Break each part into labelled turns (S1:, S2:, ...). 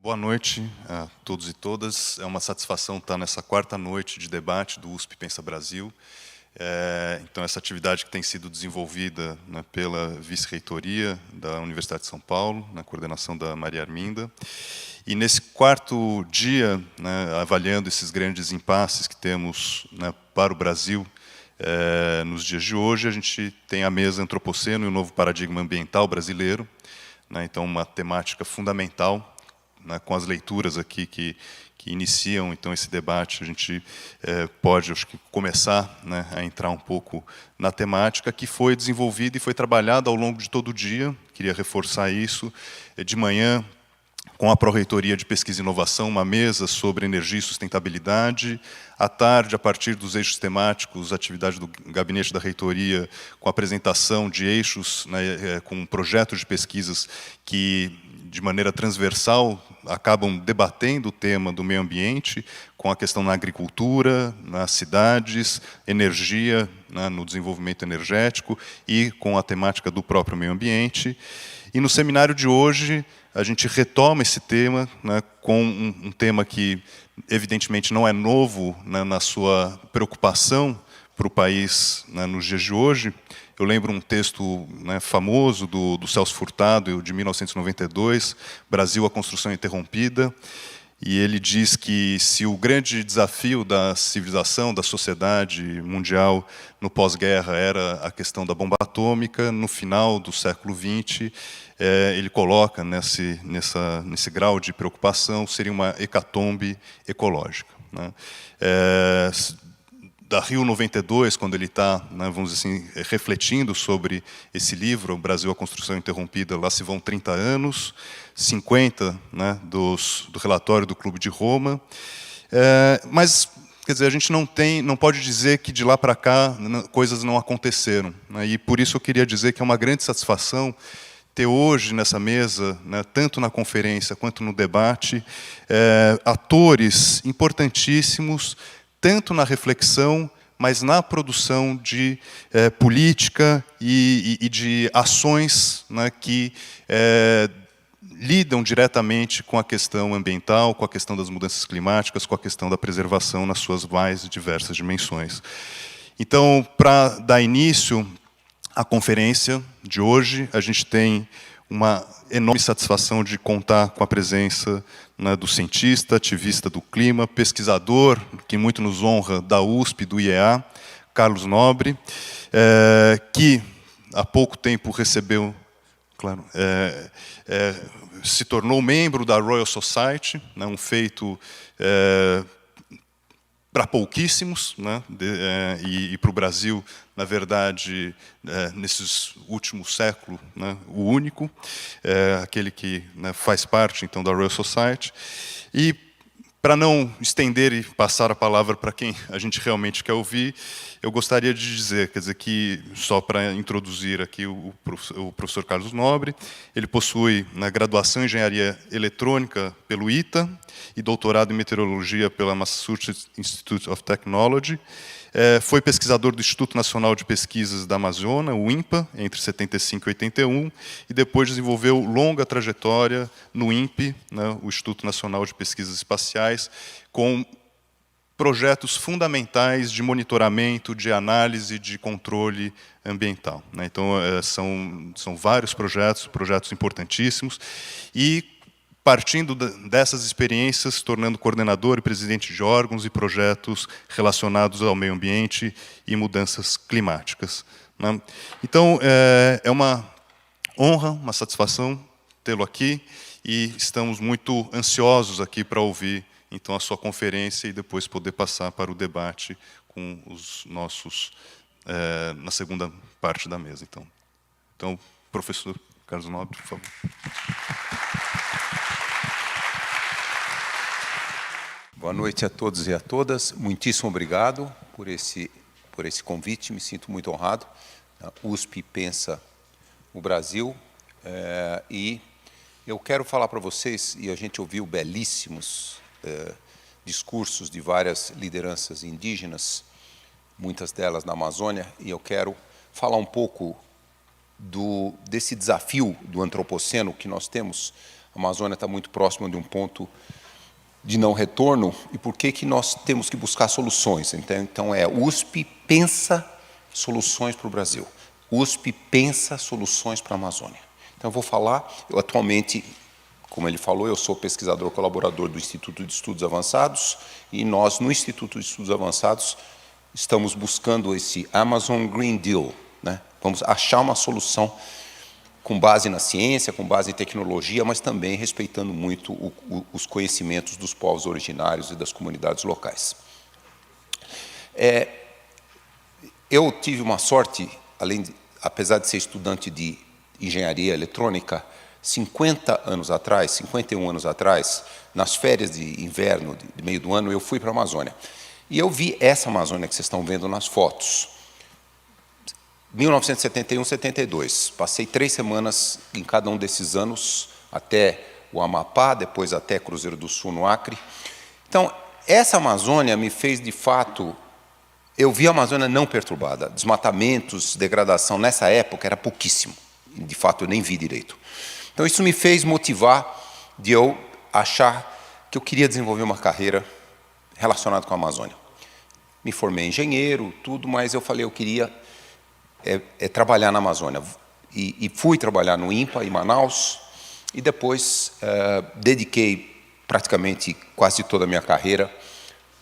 S1: Boa noite a todos e todas. É uma satisfação estar nessa quarta noite de debate do USP Pensa Brasil. Então, essa atividade que tem sido desenvolvida, né, pela Vice-Reitoria da Universidade de São Paulo, na coordenação da Maria Arminda. E nesse quarto dia, né, avaliando esses grandes impasses que temos, né, para o Brasil, nos dias de hoje, a gente tem a mesa Antropoceno e o novo paradigma ambiental brasileiro, né, então uma temática fundamental, né, com as leituras aqui que iniciam então esse debate. A gente pode, acho que, começar, né, a entrar um pouco na temática que foi desenvolvida e foi trabalhada ao longo de todo o dia. Queria reforçar isso. De manhã, com a Pró-Reitoria de Pesquisa e Inovação, uma mesa sobre energia e sustentabilidade. À tarde, a partir dos eixos temáticos, atividade do Gabinete da Reitoria, com a apresentação de eixos, né, com projetos de pesquisas que, de maneira transversal, acabam debatendo o tema do meio ambiente, com a questão na agricultura, nas cidades, energia, né, no desenvolvimento energético e com a temática do próprio meio ambiente. E no seminário de hoje, a gente retoma esse tema, né, com um tema que, evidentemente, não é novo, né, na sua preocupação para o país, né, nos dias de hoje. Eu lembro um texto, né, famoso do Celso Furtado, de 1992, Brasil, a Construção Interrompida, e ele diz que se o grande desafio da civilização, da sociedade mundial no pós-guerra era a questão da bomba atômica, no final do século XX, ele coloca nesse grau de preocupação, seria uma hecatombe ecológica, né? Da Rio 92, quando ele está, né, vamos dizer assim, refletindo sobre esse livro, O Brasil, a Construção Interrompida, lá se vão 30 anos, 50, né, do relatório do Clube de Roma. Mas, quer dizer, a gente não pode dizer que de lá para cá coisas não aconteceram, né, e por isso eu queria dizer que é uma grande satisfação ter hoje nessa mesa, né, tanto na conferência quanto no debate, atores importantíssimos, tanto na reflexão, mas na produção de política e de ações, né, que lidam diretamente com a questão ambiental, com a questão das mudanças climáticas, com a questão da preservação nas suas mais diversas dimensões. Então, para dar início à conferência de hoje, a gente tem uma enorme satisfação de contar com a presença, né, do cientista, ativista do clima, pesquisador, que muito nos honra, da USP, do IEA, Carlos Nobre, que há pouco tempo recebeu, claro, se tornou membro da Royal Society, né, um feito para pouquíssimos, né, e para o Brasil, na verdade, nesses últimos séculos, né, o único, aquele que, né, faz parte, então, da Royal Society. E, para não estender e passar a palavra para quem a gente realmente quer ouvir, eu gostaria de dizer, quer dizer, que, só para introduzir aqui o professor Carlos Nobre, ele possui, né, graduação em Engenharia Eletrônica pelo ITA e doutorado em Meteorologia pela Massachusetts Institute of Technology. Foi pesquisador do Instituto Nacional de Pesquisas da Amazônia, o INPA, entre 75 e 81, e depois desenvolveu longa trajetória no INPE, né, o Instituto Nacional de Pesquisas Espaciais, com projetos fundamentais de monitoramento, de análise, de controle ambiental, né? Então, são vários projetos importantíssimos, e partindo dessas experiências, tornando coordenador e presidente de órgãos e projetos relacionados ao meio ambiente e mudanças climáticas, né? Então, é uma honra, uma satisfação tê-lo aqui, e estamos muito ansiosos aqui para ouvir, então, a sua conferência e depois poder passar para o debate com os nossos, na segunda parte da mesa. Então, professor Carlos Nobre, por favor.
S2: Boa noite a todos e a todas. Muitíssimo obrigado por esse convite. Me sinto muito honrado. A USP Pensa o Brasil. E eu quero falar para vocês, e a gente ouviu belíssimos discursos de várias lideranças indígenas, muitas delas na Amazônia, e eu quero falar um pouco desse desafio do antropoceno que nós temos A Amazônia está muito próxima de um ponto de não retorno e por que nós temos que buscar soluções. Então USP pensa soluções para o Brasil. USP pensa soluções para a Amazônia. Então eu vou falar, eu atualmente, como ele falou, eu sou pesquisador colaborador do Instituto de Estudos Avançados e nós, no Instituto de Estudos Avançados, estamos buscando esse Amazon Green Deal, né? Vamos achar uma solução com base na ciência, com base em tecnologia, mas também respeitando muito os conhecimentos dos povos originários e das comunidades locais. Eu tive uma sorte, apesar de ser estudante de engenharia eletrônica, 50 anos atrás, 51 anos atrás, nas férias de inverno, de meio do ano, eu fui para a Amazônia. E eu vi essa Amazônia que vocês estão vendo nas fotos. 1971, 72. Passei 3 semanas em cada um desses anos, até o Amapá, depois até Cruzeiro do Sul, no Acre. Então, essa Amazônia me fez, de fato, eu vi a Amazônia não perturbada. Desmatamentos, degradação, nessa época, era pouquíssimo. De fato, eu nem vi direito. Então, isso me fez motivar de eu achar que eu queria desenvolver uma carreira relacionada com a Amazônia. Me formei engenheiro, tudo, mas eu falei, eu queria trabalhar na Amazônia. E fui trabalhar no INPA, em Manaus, e depois dediquei praticamente quase toda a minha carreira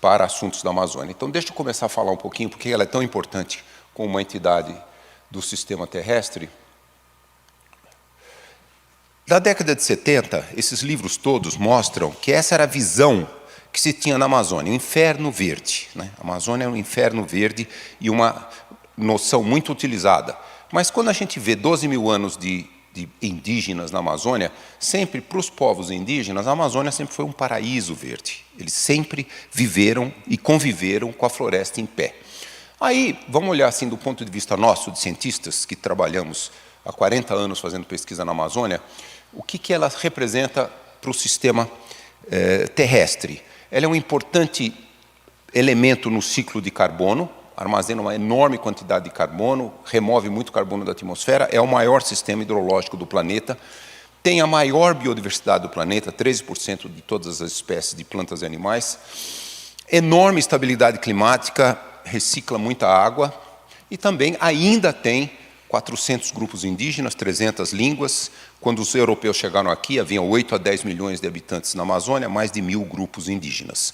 S2: para assuntos da Amazônia. Então, deixa eu começar a falar um pouquinho, porque ela é tão importante como uma entidade do sistema terrestre. Da década de 70, esses livros todos mostram que essa era a visão que se tinha na Amazônia, o inferno verde, né? A Amazônia é um inferno verde e uma noção muito utilizada. Mas quando a gente vê 12 mil anos de indígenas na Amazônia, sempre para os povos indígenas, a Amazônia sempre foi um paraíso verde. Eles sempre viveram e conviveram com a floresta em pé. Aí, vamos olhar assim do ponto de vista nosso, de cientistas, que trabalhamos há 40 anos fazendo pesquisa na Amazônia, o que ela representa para o sistema terrestre. Ela é um importante elemento no ciclo de carbono, armazena uma enorme quantidade de carbono, remove muito carbono da atmosfera, é o maior sistema hidrológico do planeta, tem a maior biodiversidade do planeta, 13% de todas as espécies de plantas e animais, enorme estabilidade climática, recicla muita água e também ainda tem 400 grupos indígenas, 300 línguas. Quando os europeus chegaram aqui, havia 8 a 10 milhões de habitantes na Amazônia, mais de 1000 grupos indígenas.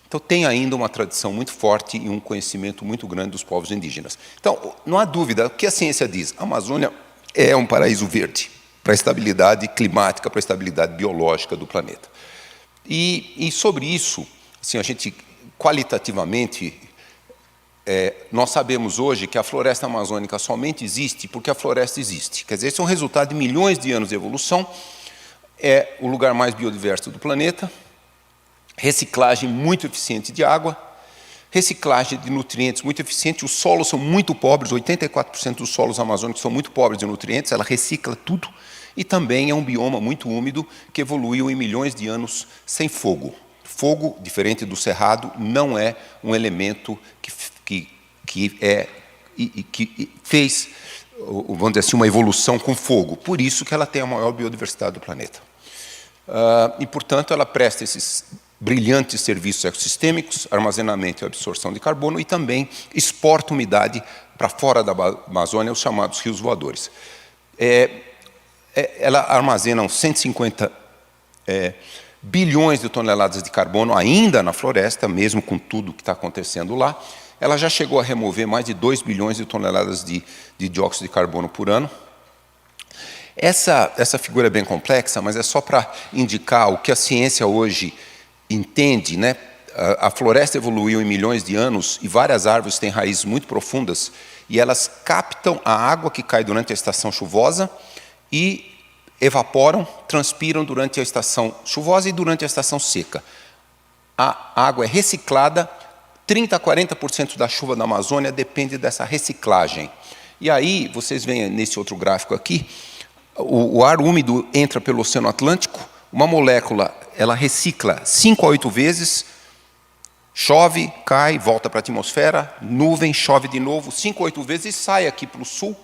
S2: Então, tem ainda uma tradição muito forte e um conhecimento muito grande dos povos indígenas. Então, não há dúvida, o que a ciência diz? A Amazônia é um paraíso verde para a estabilidade climática, para a estabilidade biológica do planeta. E sobre isso, assim, a gente, qualitativamente, nós sabemos hoje que a floresta amazônica somente existe porque a floresta existe. Quer dizer, esse é um resultado de milhões de anos de evolução, é o lugar mais biodiverso do planeta, reciclagem muito eficiente de água, reciclagem de nutrientes muito eficiente, os solos são muito pobres, 84% dos solos amazônicos são muito pobres de nutrientes, ela recicla tudo, e também é um bioma muito úmido que evoluiu em milhões de anos sem fogo. Fogo, diferente do cerrado, não é um elemento que fez, vamos dizer assim, uma evolução com fogo. Por isso que ela tem a maior biodiversidade do planeta. E, portanto, ela presta esses brilhantes serviços ecossistêmicos, armazenamento e absorção de carbono, e também exporta umidade para fora da Amazônia, os chamados rios voadores. Ela armazena uns 150 bilhões de toneladas de carbono ainda na floresta, mesmo com tudo que está acontecendo lá. Ela já chegou a remover mais de 2 bilhões de toneladas de dióxido de carbono por ano. Essa figura é bem complexa, mas é só para indicar o que a ciência hoje entende, né? A floresta evoluiu em milhões de anos e várias árvores têm raízes muito profundas e elas captam a água que cai durante a estação chuvosa e evaporam, transpiram durante a estação chuvosa e durante a estação seca. A água é reciclada, 30% a 40% da chuva da Amazônia depende dessa reciclagem. E aí, vocês veem nesse outro gráfico aqui, o ar úmido entra pelo Oceano Atlântico, uma molécula, ela recicla 5 a 8 vezes, chove, cai, volta para a atmosfera, nuvem, chove de novo, 5 a 8 vezes e sai aqui para o sul,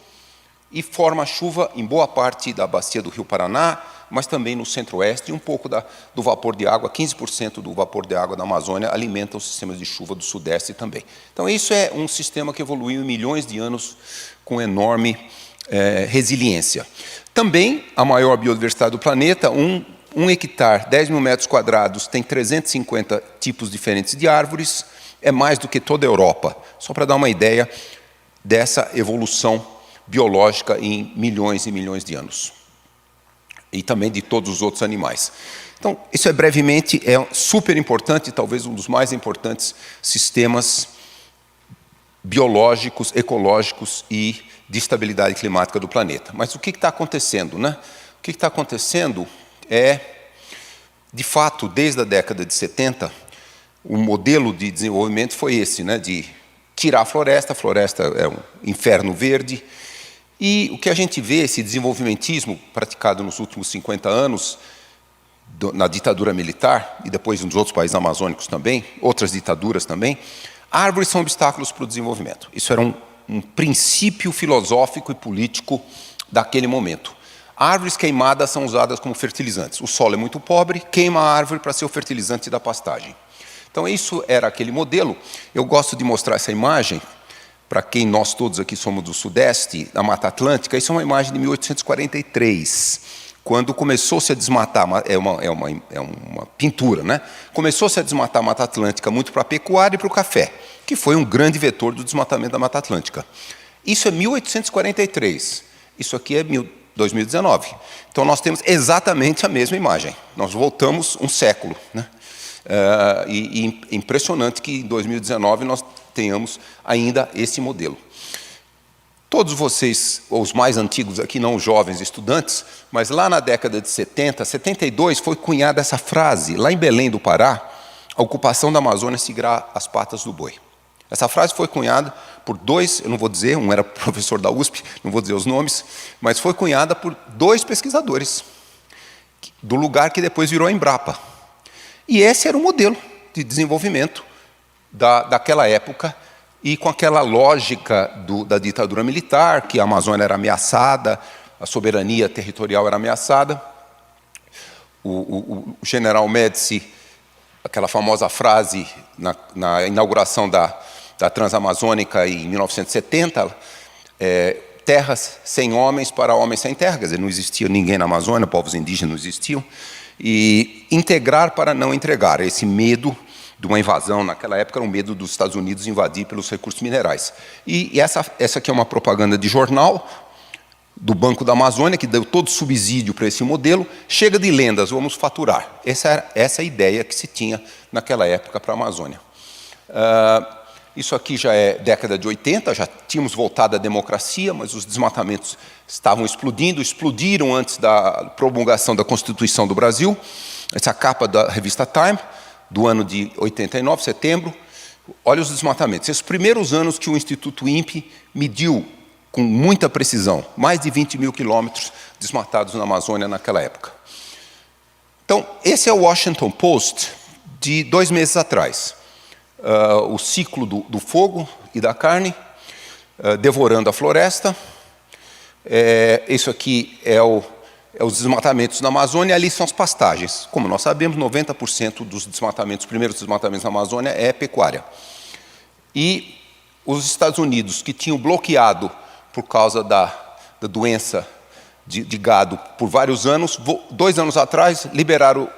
S2: e forma chuva em boa parte da bacia do Rio Paraná, mas também no centro-oeste, e um pouco do vapor de água, 15% do vapor de água da Amazônia alimenta os sistemas de chuva do sudeste também. Então, isso é um sistema que evoluiu em milhões de anos com enorme resiliência. Também, a maior biodiversidade do planeta, um hectare, 10 mil metros quadrados, tem 350 tipos diferentes de árvores, é mais do que toda a Europa, só para dar uma ideia dessa evolução biológica em milhões e milhões de anos. E também de todos os outros animais. Então, isso brevemente é super importante, talvez um dos mais importantes sistemas biológicos, ecológicos e de estabilidade climática do planeta. Mas o que está acontecendo, né? O que está acontecendo é, de fato, desde a década de 70, o modelo de desenvolvimento foi esse, né? De tirar a floresta é um inferno verde. E o que a gente vê, esse desenvolvimentismo praticado nos últimos 50 anos, na ditadura militar, e depois nos outros países amazônicos também, outras ditaduras também, árvores são obstáculos para o desenvolvimento. Isso era um princípio filosófico e político daquele momento. Árvores queimadas são usadas como fertilizantes. O solo é muito pobre, queima a árvore para ser o fertilizante da pastagem. Então, isso era aquele modelo. Eu gosto de mostrar essa imagem, para quem nós todos aqui somos do Sudeste, da Mata Atlântica. Isso é uma imagem de 1843, quando começou-se a desmatar, é uma pintura, né? Começou-se a desmatar a Mata Atlântica muito para a pecuária e para o café, que foi um grande vetor do desmatamento da Mata Atlântica. Isso é 1843, isso aqui é 2019. Então, nós temos exatamente a mesma imagem. Nós voltamos um século, né? E impressionante que em 2019 nós tenhamos ainda esse modelo. Todos vocês, os mais antigos aqui, não os jovens estudantes, mas lá na década de 70, 72, foi cunhada essa frase, lá em Belém do Pará, a ocupação da Amazônia seguirá as patas do boi. Essa frase foi cunhada por dois, eu não vou dizer, um era professor da USP, não vou dizer os nomes, mas foi cunhada por dois pesquisadores, do lugar que depois virou a Embrapa. E esse era o modelo de desenvolvimento daquela época, e com aquela lógica da ditadura militar, que a Amazônia era ameaçada, a soberania territorial era ameaçada. O general Médici, aquela famosa frase na inauguração da Transamazônica em 1970, terras sem homens para homens sem terra, quer dizer, não existia ninguém na Amazônia, povos indígenas não existiam, e integrar para não entregar, esse medo de uma invasão, naquela época era um medo dos Estados Unidos invadir pelos recursos minerais. E essa aqui é uma propaganda de jornal do Banco da Amazônia, que deu todo subsídio para esse modelo. Chega de lendas, vamos faturar. Essa é a ideia que se tinha naquela época para a Amazônia. Isso aqui já é década de 80, já tínhamos voltado à democracia, mas os desmatamentos estavam explodiram antes da promulgação da Constituição do Brasil. Essa é a capa da revista Time, do ano de 89, setembro. Olha os desmatamentos. Esses primeiros anos que o Instituto INPE mediu com muita precisão, mais de 20 mil quilômetros desmatados na Amazônia naquela época. Então, esse é o Washington Post de 2 meses atrás. O ciclo do fogo e da carne, devorando a floresta. Isso aqui é os desmatamentos na Amazônia, ali são as pastagens. Como nós sabemos, 90% dos desmatamentos, os primeiros desmatamentos na Amazônia é pecuária. E os Estados Unidos, que tinham bloqueado por causa da doença de gado por vários anos, 2 anos atrás liberaram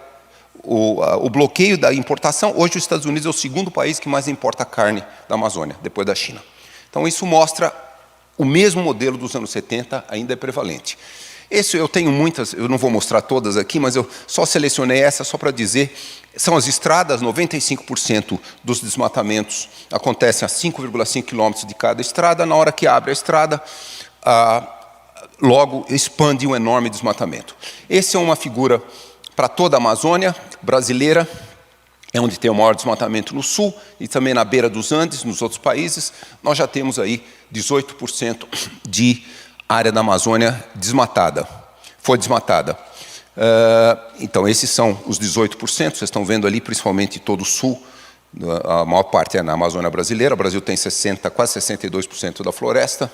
S2: o bloqueio da importação. Hoje os Estados Unidos é o segundo país que mais importa carne da Amazônia, depois da China. Então isso mostra o mesmo modelo dos anos 70 ainda é prevalente. Eu tenho muitas, eu não vou mostrar todas aqui, mas eu só selecionei essa só para dizer, são as estradas, 95% dos desmatamentos acontecem a 5,5 quilômetros de cada estrada. Na hora que abre a estrada, logo expande um enorme desmatamento. Essa é uma figura para toda a Amazônia brasileira, é onde tem o maior desmatamento no sul e também na beira dos Andes, nos outros países. Nós já temos aí 18% de área da Amazônia desmatada, foi desmatada. Então, esses são os 18%, vocês estão vendo ali, principalmente todo o sul, a maior parte é na Amazônia brasileira. O Brasil tem quase 62% da floresta.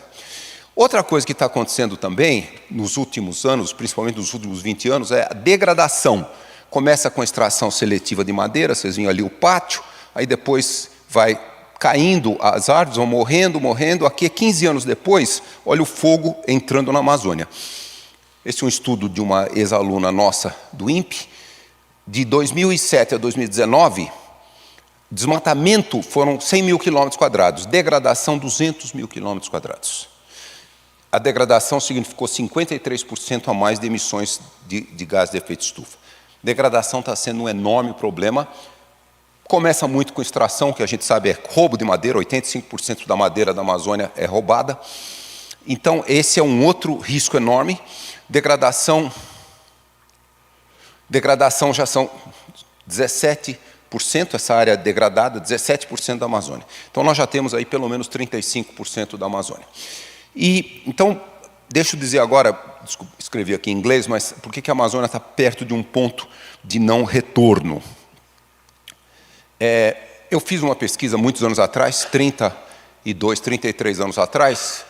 S2: Outra coisa que está acontecendo também, nos últimos anos, principalmente nos últimos 20 anos, é a degradação. Começa com a extração seletiva de madeira, vocês viram ali o pátio, aí depois vai caindo, as árvores vão morrendo. Aqui, 15 anos depois, olha o fogo entrando na Amazônia. Esse é um estudo de uma ex-aluna nossa do INPE. De 2007 a 2019, desmatamento foram 100 mil quilômetros quadrados, degradação 200 mil quilômetros quadrados. A degradação significou 53% a mais de emissões de gás de efeito estufa. Degradação está sendo um enorme problema. Começa muito com extração, que a gente sabe é roubo de madeira, 85% da madeira da Amazônia é roubada. Então, esse é um outro risco enorme. Degradação já são 17%, essa área degradada, 17% da Amazônia. Então, nós já temos aí pelo menos 35% da Amazônia. E, então, deixa eu dizer agora, desculpa, escrevi aqui em inglês, mas por que a Amazônia está perto de um ponto de não retorno? Eu fiz uma pesquisa muitos anos atrás, 32, 33 anos atrás.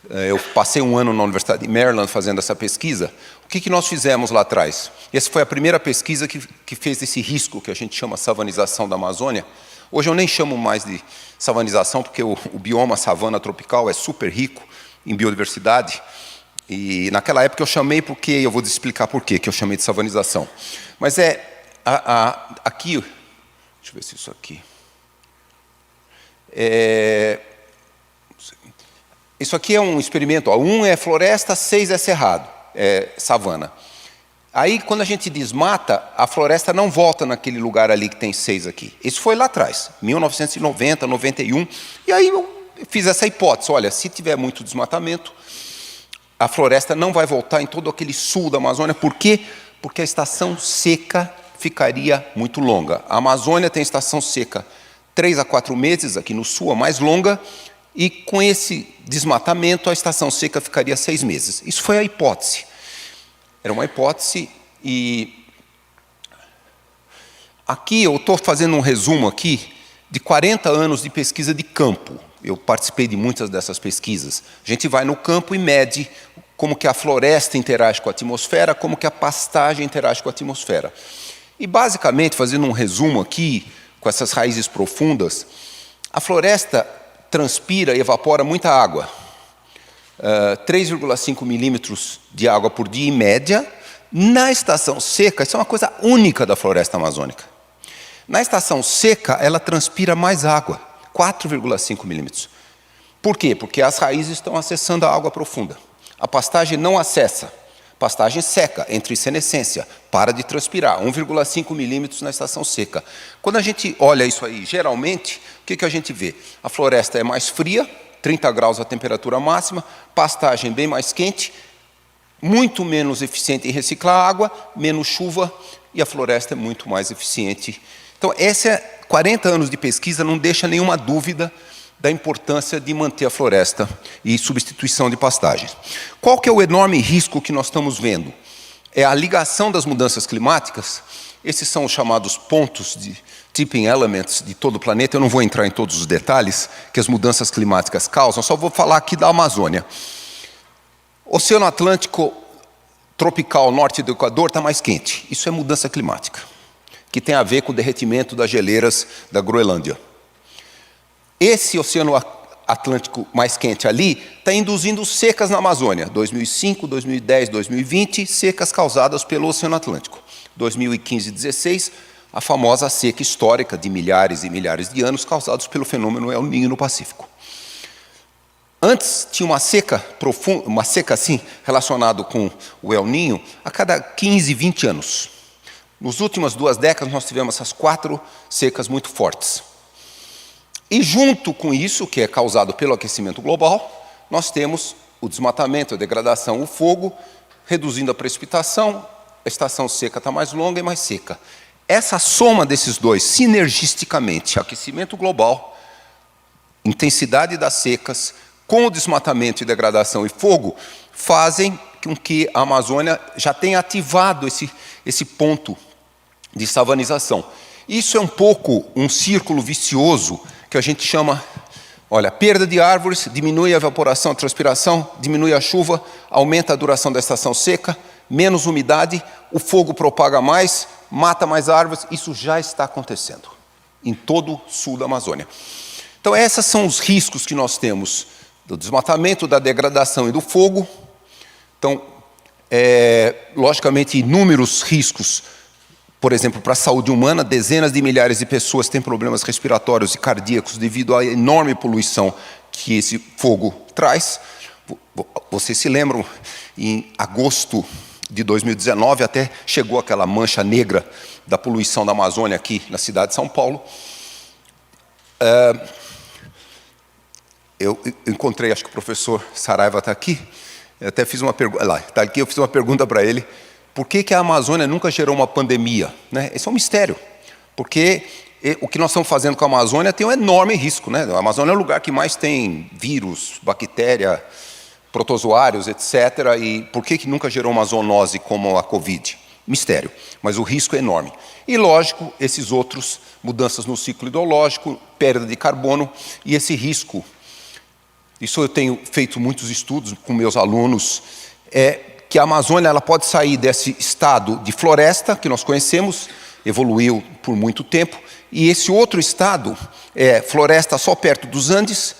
S2: Eu passei um ano na Universidade de Maryland fazendo essa pesquisa. O que nós fizemos lá atrás? Essa foi a primeira pesquisa que fez esse risco que a gente chama savanização da Amazônia. Hoje eu nem chamo mais de savanização, porque o bioma savana tropical é super rico em biodiversidade. E naquela época eu chamei porque, eu vou explicar por quê que eu chamei de savanização. Mas aqui, deixa eu ver se isso aqui. Isso aqui é um experimento, 1 é floresta, 6 é cerrado, é savana. Aí, quando a gente desmata, a floresta não volta naquele lugar ali que tem 6 aqui. Isso foi lá atrás, 1990, 91. E aí eu fiz essa hipótese, olha, se tiver muito desmatamento, a floresta não vai voltar em todo aquele sul da Amazônia. Por quê? Porque a estação seca ficaria muito longa. A Amazônia tem estação seca 3 a 4 meses, aqui no sul, a mais longa, e com esse desmatamento, a estação seca ficaria 6 meses. Isso foi a hipótese. Era uma hipótese e... Aqui eu estou fazendo um resumo aqui de 40 anos de pesquisa de campo. Eu participei de muitas dessas pesquisas. A gente vai no campo e mede como que a floresta interage com a atmosfera, como que a pastagem interage com a atmosfera. E, basicamente, fazendo um resumo aqui, com essas raízes profundas, a floresta transpira e evapora muita água. 3,5 milímetros de água por dia, em média. Na estação seca, isso é uma coisa única da floresta amazônica. Na estação seca, ela transpira mais água, 4,5 milímetros. Por quê? Porque as raízes estão acessando a água profunda. A pastagem não acessa. Pastagem seca, entra em senescência, para de transpirar, 1,5 milímetros na estação seca. Quando a gente olha isso aí, geralmente, o que a gente vê? A floresta é mais fria, 30 graus a temperatura máxima, pastagem bem mais quente, muito menos eficiente em reciclar água, menos chuva, e a floresta é muito mais eficiente. Então, 40 anos de pesquisa não deixa nenhuma dúvida da importância de manter a floresta e substituição de pastagens. Qual que é o enorme risco que nós estamos vendo? É a ligação das mudanças climáticas. Esses são os chamados pontos de tipping elements de todo o planeta. Eu não vou entrar em todos os detalhes que as mudanças climáticas causam, só vou falar aqui da Amazônia. Oceano Atlântico tropical norte do Equador está mais quente. Isso é mudança climática, que tem a ver com o derretimento das geleiras da Groenlândia. Esse Oceano Atlântico mais quente ali está induzindo secas na Amazônia. 2005, 2010, 2020, secas causadas pelo Oceano Atlântico. 2015 e 2016, a famosa seca histórica de milhares e milhares de anos causados pelo fenômeno El Niño no Pacífico. Antes tinha uma seca profunda, uma seca assim, relacionada com o El Niño, a cada 15, 20 anos. Nas últimas 2 décadas, nós tivemos essas 4 secas muito fortes. E junto com isso, que é causado pelo aquecimento global, nós temos o desmatamento, a degradação, o fogo, reduzindo a precipitação, a estação seca está mais longa e mais seca. Essa soma desses dois, sinergisticamente, aquecimento global, intensidade das secas, com o desmatamento e degradação e fogo, fazem com que a Amazônia já tenha ativado esse ponto de savanização. Isso é um pouco um círculo vicioso que a gente chama Olha, perda de árvores, diminui a evaporação, a transpiração, diminui a chuva, aumenta a duração da estação seca, menos umidade, o fogo propaga mais, mata mais árvores. Isso já está acontecendo em todo o sul da Amazônia. Então, esses são os riscos que nós temos do desmatamento, da degradação e do fogo. Então, logicamente, inúmeros riscos. Por exemplo, para a saúde humana, dezenas de milhares de pessoas têm problemas respiratórios e cardíacos devido à enorme poluição que esse fogo traz. Vocês se lembram, em agosto de 2019, até chegou aquela mancha negra da poluição da Amazônia aqui na cidade de São Paulo. Eu encontrei, acho que o professor Saraiva está aqui, eu até fiz uma pergunta, lá, está aqui, eu fiz uma pergunta para ele. Por que a Amazônia nunca gerou uma pandemia? Né? Esse é um mistério, porque o que nós estamos fazendo com a Amazônia tem um enorme risco. Né? A Amazônia é o lugar que mais tem vírus, bactéria, protozoários, etc. E por que nunca gerou uma zoonose como a Covid? Mistério, mas o risco é enorme. E, lógico, esses outros, mudanças no ciclo hidrológico, perda de carbono e esse risco. Isso eu tenho feito muitos estudos com meus alunos, que a Amazônia ela pode sair desse estado de floresta, que nós conhecemos, evoluiu por muito tempo, e esse outro estado é floresta só perto dos Andes,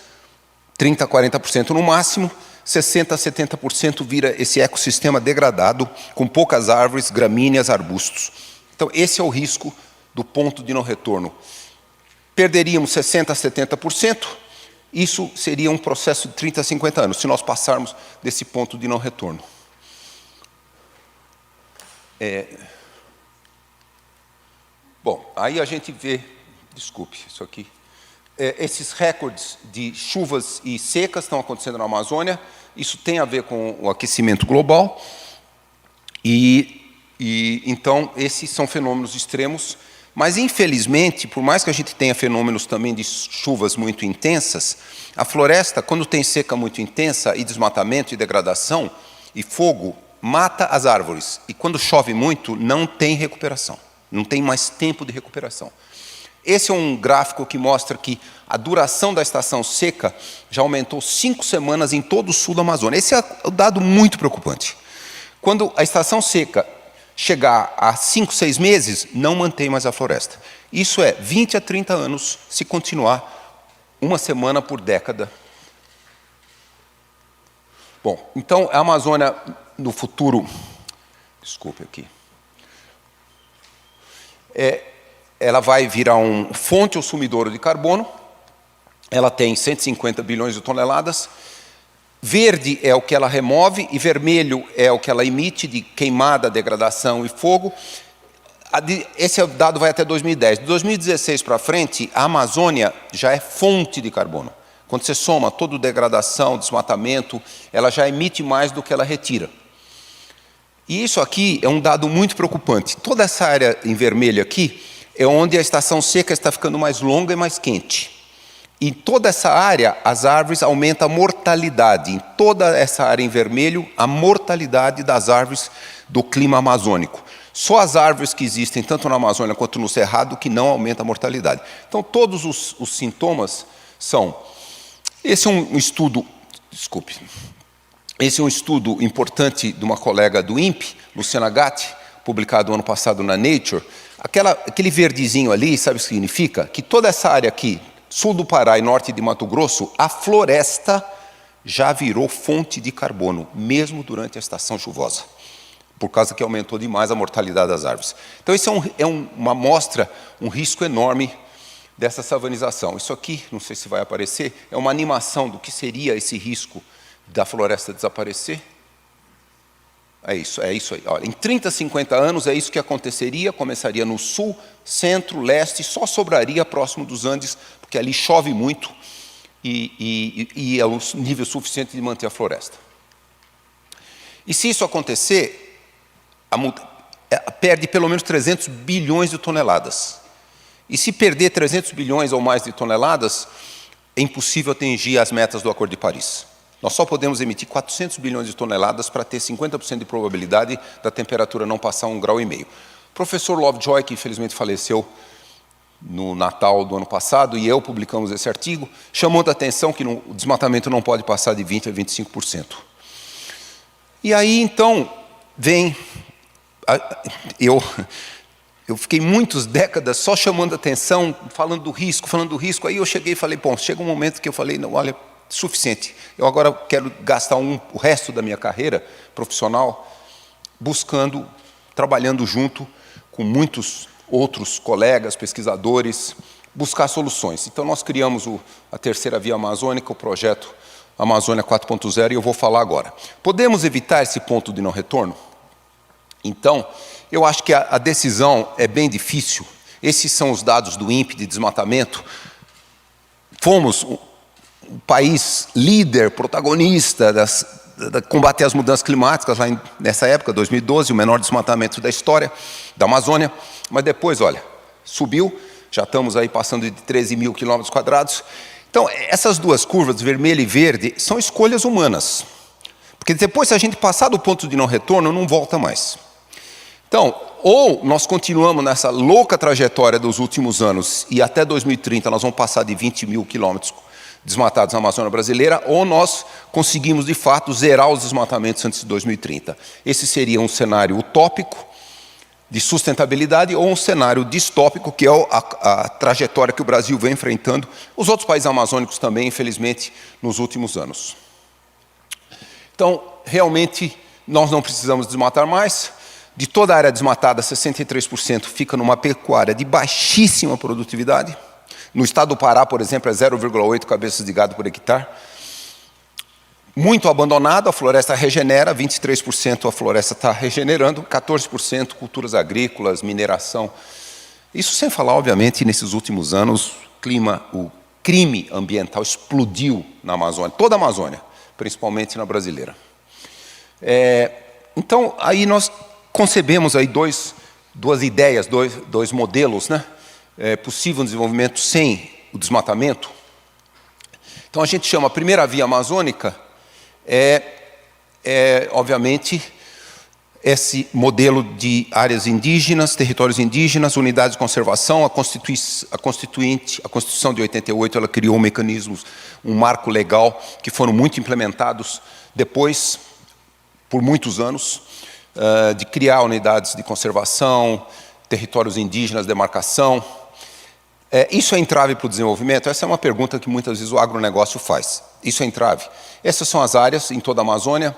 S2: 30% a 40% no máximo, 60% a 70% vira esse ecossistema degradado, com poucas árvores, gramíneas, arbustos. Então, esse é o risco do ponto de não retorno. Perderíamos 60% a 70%, isso seria um processo de 30 a 50 anos, se nós passarmos desse ponto de não retorno. Bom, aí a gente vê, desculpe, isso aqui, esses recordes de chuvas e secas estão acontecendo na Amazônia, isso tem a ver com o aquecimento global, então esses são fenômenos extremos, mas infelizmente, por mais que a gente tenha fenômenos também de chuvas muito intensas, a floresta, quando tem seca muito intensa e desmatamento e degradação e fogo, mata as árvores, e quando chove muito, não tem recuperação, não tem mais tempo de recuperação. Esse é um gráfico que mostra que a duração da estação seca já aumentou 5 semanas em todo o sul da Amazônia. Esse é um dado muito preocupante. Quando a estação seca chegar a 5, 6 meses, não mantém mais a floresta. Isso é 20 a 30 anos se continuar uma semana por década. Bom, então a Amazônia no futuro, desculpe aqui, ela vai virar uma fonte ou sumidouro de carbono, ela tem 150 bilhões de toneladas, verde é o que ela remove e vermelho é o que ela emite de queimada, degradação e fogo. Esse dado vai até 2010. De 2016 para frente, a Amazônia já é fonte de carbono. Quando você soma toda degradação, desmatamento, ela já emite mais do que ela retira. E isso aqui é um dado muito preocupante. Toda essa área em vermelho aqui é onde a estação seca está ficando mais longa e mais quente. Em toda essa área, as árvores aumentam a mortalidade. Em toda essa área em vermelho, a mortalidade das árvores do clima amazônico. Só as árvores que existem, tanto na Amazônia quanto no Cerrado, que não aumentam a mortalidade. Então, todos os sintomas são... Esse é um estudo... Desculpe. Esse é um estudo importante de uma colega do INPE, Luciana Gatti, publicado ano passado na Nature. Aquele verdezinho ali, sabe o que significa? Que toda essa área aqui, sul do Pará e norte de Mato Grosso, a floresta já virou fonte de carbono, mesmo durante a estação chuvosa, por causa que aumentou demais a mortalidade das árvores. Então, isso uma amostra, um risco enorme dessa savanização. Isso aqui, não sei se vai aparecer, é uma animação do que seria esse risco da floresta desaparecer. É isso aí. Olha, em 30, 50 anos é isso que aconteceria, começaria no sul, centro, leste, só sobraria próximo dos Andes, porque ali chove muito e é um nível suficiente de manter a floresta. E se isso acontecer, perde pelo menos 300 bilhões de toneladas. E se perder 300 bilhões ou mais de toneladas, é impossível atingir as metas do Acordo de Paris. Nós só podemos emitir 400 bilhões de toneladas para ter 50% de probabilidade da temperatura não passar 1,5 graus. O professor Lovejoy, que infelizmente faleceu no Natal do ano passado, e eu publicamos esse artigo, chamando a atenção que o desmatamento não pode passar de 20% a 25%. E aí, então, vem... Eu fiquei muitas décadas só chamando a atenção, falando do risco, aí eu cheguei e falei, bom, chega um momento que eu falei, não, olha, suficiente. Eu agora quero gastar o resto da minha carreira profissional trabalhando junto com muitos outros colegas, pesquisadores, buscar soluções. Então, nós criamos a Terceira Via Amazônica, o projeto Amazônia 4.0, e eu vou falar agora. Podemos evitar esse ponto de não retorno? Então, eu acho que a decisão é bem difícil. Esses são os dados do INPE de desmatamento. Fomos o país líder, protagonista de combater as mudanças climáticas, lá nessa época, 2012, o menor desmatamento da história da Amazônia. Mas depois, olha, subiu, já estamos aí passando de 13 mil quilômetros quadrados. Então, essas duas curvas, vermelha e verde, são escolhas humanas. Porque depois, se a gente passar do ponto de não retorno, não volta mais. Então, ou nós continuamos nessa louca trajetória dos últimos anos, e até 2030 nós vamos passar de 20 mil quilômetros desmatados na Amazônia brasileira, ou nós conseguimos, de fato, zerar os desmatamentos antes de 2030. Esse seria um cenário utópico, de sustentabilidade, ou um cenário distópico, que é a trajetória que o Brasil vem enfrentando, os outros países amazônicos também, infelizmente, nos últimos anos. Então, realmente, nós não precisamos desmatar mais. De toda a área desmatada, 63% fica numa pecuária de baixíssima produtividade. No estado do Pará, por exemplo, é 0,8 cabeças de gado por hectare. Muito abandonado, a floresta regenera, 23% a floresta está regenerando, 14% culturas agrícolas, mineração. Isso sem falar, obviamente, nesses últimos anos, o crime ambiental explodiu na Amazônia, toda a Amazônia, principalmente na brasileira. Então, aí nós concebemos aí duas ideias, dois modelos, né? Possível desenvolvimento sem o desmatamento. Então, a gente chama a primeira via amazônica, obviamente, esse modelo de áreas indígenas, territórios indígenas, unidades de conservação. A Constituição de 88, ela criou mecanismos, um marco legal, que foram muito implementados depois, por muitos anos, de criar unidades de conservação, territórios indígenas, demarcação. Isso é entrave para o desenvolvimento? Essa é uma pergunta que muitas vezes o agronegócio faz. Isso é entrave? Essas são as áreas em toda a Amazônia,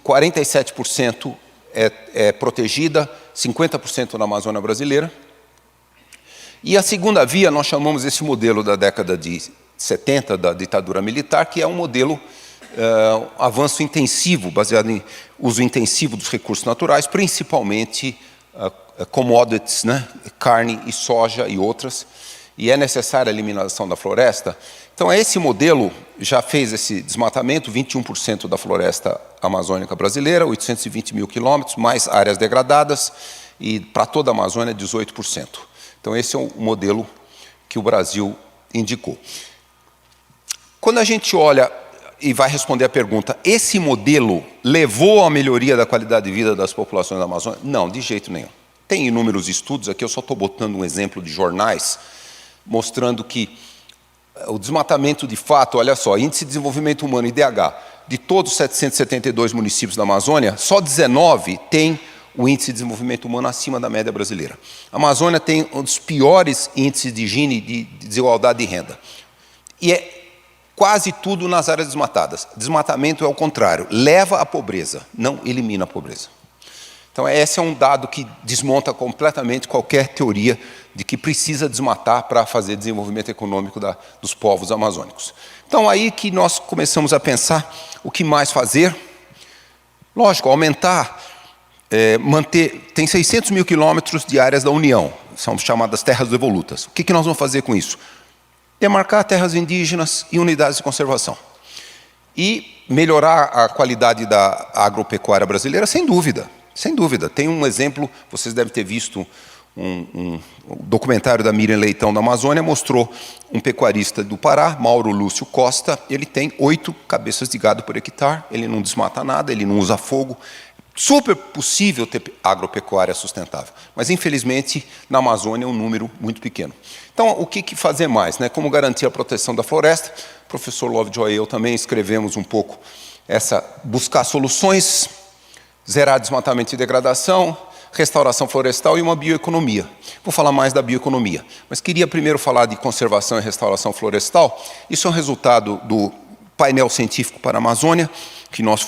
S2: 47% é protegida, 50% na Amazônia brasileira. E a segunda via, nós chamamos esse modelo da década de 70, da ditadura militar, que é um modelo avanço intensivo, baseado em uso intensivo dos recursos naturais, principalmente commodities, né? Carne e soja e outras, e é necessária a eliminação da floresta. Então, esse modelo já fez esse desmatamento, 21% da floresta amazônica brasileira, 820 mil quilômetros, mais áreas degradadas, e para toda a Amazônia, 18%. Então, esse é o modelo que o Brasil indicou. Quando a gente olha e vai responder a pergunta, esse modelo levou à melhoria da qualidade de vida das populações da Amazônia? Não, de jeito nenhum. Tem inúmeros estudos, aqui eu só estou botando um exemplo de jornais, mostrando que o desmatamento de fato, olha só, Índice de Desenvolvimento Humano, IDH, de todos os 772 municípios da Amazônia, só 19 tem o Índice de Desenvolvimento Humano acima da média brasileira. A Amazônia tem um dos piores índices de Gini de desigualdade de renda. E é quase tudo nas áreas desmatadas. Desmatamento é o contrário, leva à pobreza, não elimina a pobreza. Então, esse é um dado que desmonta completamente qualquer teoria de que precisa desmatar para fazer desenvolvimento econômico dos povos amazônicos. Então, aí que nós começamos a pensar o que mais fazer. Lógico, aumentar, manter... Tem 600 mil quilômetros de áreas da União, são chamadas terras devolutas. O que nós vamos fazer com isso? Demarcar terras indígenas e unidades de conservação. E melhorar a qualidade da agropecuária brasileira, sem dúvida. Sem dúvida. Tem um exemplo, vocês devem ter visto um documentário da Miriam Leitão da Amazônia, mostrou um pecuarista do Pará, Mauro Lúcio Costa, ele tem 8 cabeças de gado por hectare, ele não desmata nada, ele não usa fogo, super possível ter agropecuária sustentável, mas infelizmente na Amazônia é um número muito pequeno. Então, o que fazer mais, né? Como garantir a proteção da floresta? O professor Lovejoy e eu também escrevemos um pouco buscar soluções, zerar desmatamento e degradação, restauração florestal e uma bioeconomia. Vou falar mais da bioeconomia, mas queria primeiro falar de conservação e restauração florestal. Isso é um resultado do painel científico para a Amazônia, que nós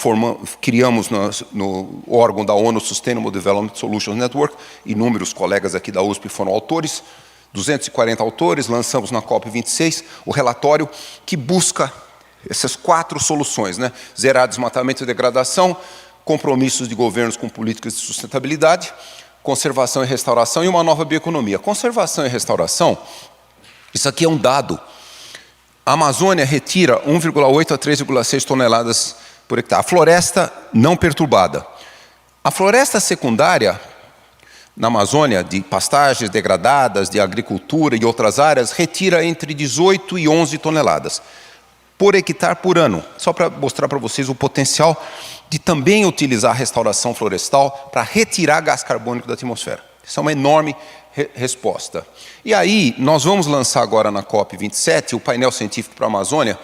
S2: criamos no órgão da ONU Sustainable Development Solutions Network. Inúmeros colegas aqui da USP foram autores, 240 autores, lançamos na COP26 o relatório que busca essas 4 soluções, né? Zerar desmatamento e degradação, compromissos de governos com políticas de sustentabilidade, conservação e restauração e uma nova bioeconomia. Conservação e restauração, isso aqui é um dado. A Amazônia retira 1,8 a 3,6 toneladas por hectare. A floresta não perturbada. A floresta secundária na Amazônia, de pastagens degradadas, de agricultura e outras áreas, retira entre 18 e 11 toneladas por hectare por ano. Só para mostrar para vocês o potencial de também utilizar a restauração florestal para retirar gás carbônico da atmosfera. Isso é uma enorme resposta. E aí, nós vamos lançar agora na COP27, o painel científico para a Amazônia.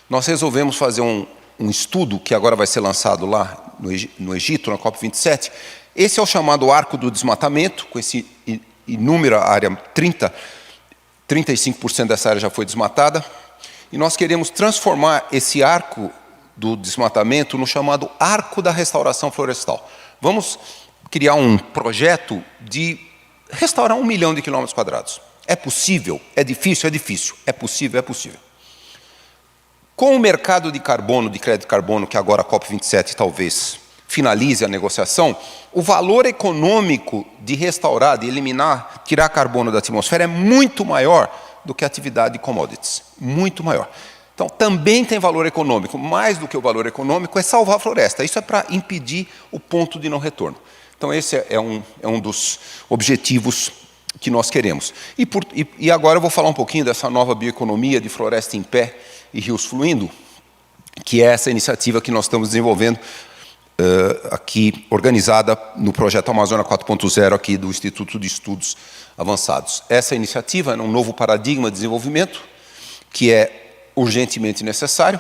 S2: Nós resolvemos fazer um estudo que agora vai ser lançado lá no Egito, na COP27. Esse é o chamado arco do desmatamento, com esse inúmera área, 35% dessa área já foi desmatada. E nós queremos transformar esse arco do desmatamento no chamado arco da restauração florestal. Vamos criar um projeto de restaurar 1 milhão de quilômetros quadrados. É possível? É difícil? É difícil. É possível? É possível. Com o mercado de carbono, de crédito de carbono, que agora a COP27 talvez finalize a negociação, o valor econômico de restaurar, de eliminar, tirar carbono da atmosfera é muito maior do que a atividade de commodities. Muito maior. Então, também tem valor econômico. Mais do que o valor econômico é salvar a floresta. Isso é para impedir o ponto de não retorno. Então, esse é um dos objetivos que nós queremos. E agora eu vou falar um pouquinho dessa nova bioeconomia de floresta em pé e rios fluindo, que é essa iniciativa que nós estamos desenvolvendo aqui, organizada no projeto Amazônia 4.0 aqui do Instituto de Estudos Avançados. Essa iniciativa é um novo paradigma de desenvolvimento, que é urgentemente necessário.